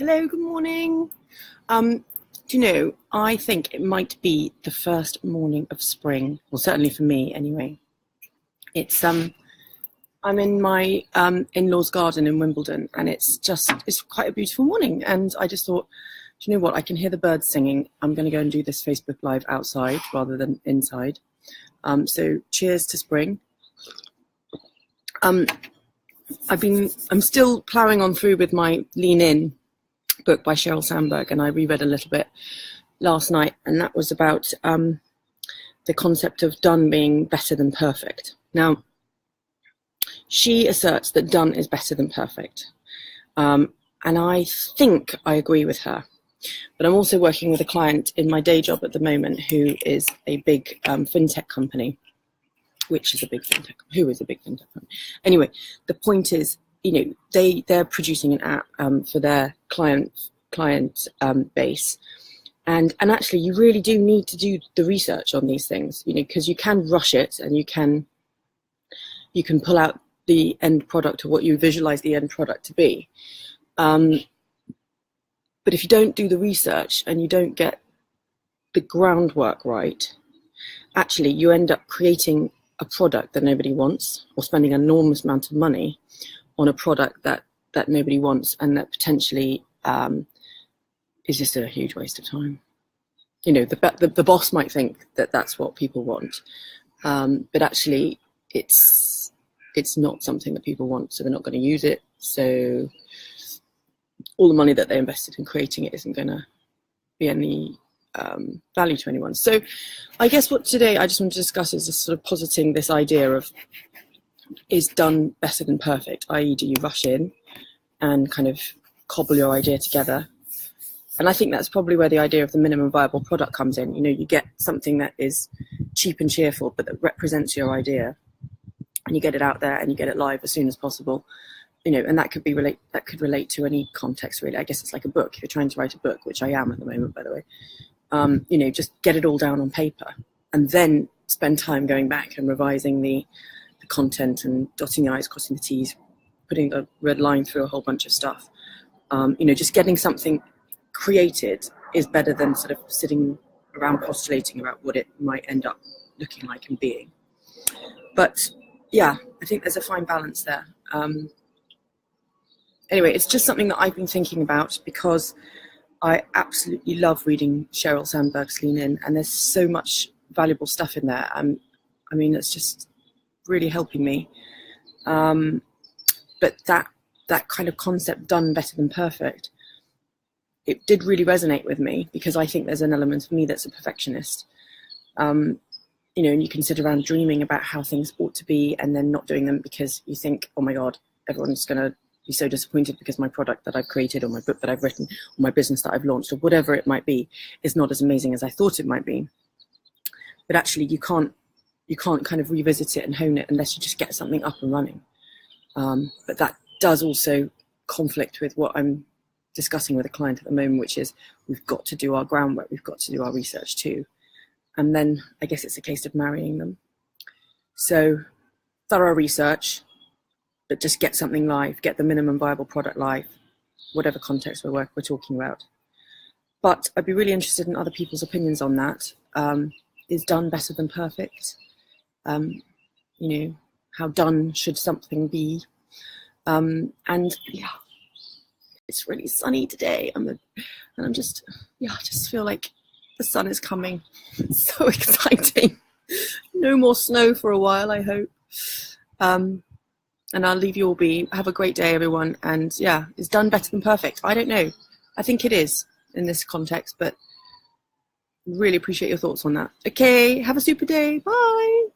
Hello, good morning. Do you know, I think it might be the first morning of spring, well, certainly for me anyway. It's I'm in my in-laws garden in Wimbledon, and it's quite a beautiful morning, and I just thought, do you know what, I can hear the birds singing. I'm going to go and do this Facebook Live outside rather than inside. So cheers to spring. I'm still ploughing on through with my Lean In book by Sheryl Sandberg, and I reread a little bit last night, and that was about the concept of done being better than perfect. Now, she asserts that done is better than perfect, and I think I agree with her. But I'm also working with a client in my day job at the moment who is a big fintech company, who is a big fintech company. Anyway, the point is, you know, they're producing an app for their client base, and actually you really do need to do the research on these things, you know, because you can rush it and you can pull out the end product or what you visualize the end product to be, but if you don't do the research and you don't get the groundwork right, actually you end up creating a product that nobody wants, or spending an enormous amount of money on a product that nobody wants, and that potentially is just a huge waste of time. You know, the boss might think that that's what people want, but actually it's not something that people want, so they're not going to use it. So all the money that they invested in creating it isn't going to be any value to anyone. So I guess what today I just want to discuss is just sort of positing this idea of, is done better than perfect? I.e., do you rush in and kind of cobble your idea together? And I think that's probably where the idea of the minimum viable product comes in. You know, you get something that is cheap and cheerful, but that represents your idea, and you get it out there and you get it live as soon as possible. You know, and that could relate to any context, really. I guess it's like a book. If you're trying to write a book, which I am at the moment, by the way, you know, just get it all down on paper and then spend time going back and revising the content and dotting the I's, crossing the T's, putting a red line through a whole bunch of stuff. You know, just getting something created is better than sort of sitting around postulating about what it might end up looking like and being. But yeah, I think there's a fine balance there. Anyway, it's just something that I've been thinking about because I absolutely love reading Sheryl Sandberg's Lean In, and there's so much valuable stuff in there. I mean, it's just really helping me. But that kind of concept, done better than perfect, it did really resonate with me, because I think there's an element of me that's a perfectionist. You know, and you can sit around dreaming about how things ought to be and then not doing them because you think, oh my God, everyone's going to be so disappointed because my product that I've created, or my book that I've written, or my business that I've launched, or whatever it might be, is not as amazing as I thought it might be. But actually you can't kind of revisit it and hone it unless you just get something up and running. But that does also conflict with what I'm discussing with a client at the moment, which is we've got to do our groundwork, we've got to do our research too. And then I guess it's a case of marrying them. So thorough research, but just get something live, get the minimum viable product live, whatever context we're talking about. But I'd be really interested in other people's opinions on that. Is done better than perfect? You know, how done should something be? And yeah, it's really sunny today. I just feel like the sun is coming. It's so exciting. No more snow for a while, I hope. And I'll leave you all be. Have a great day, everyone. And yeah, is done better than perfect? I don't know. I think it is in this context, but really appreciate your thoughts on that. Okay, have a super day. Bye.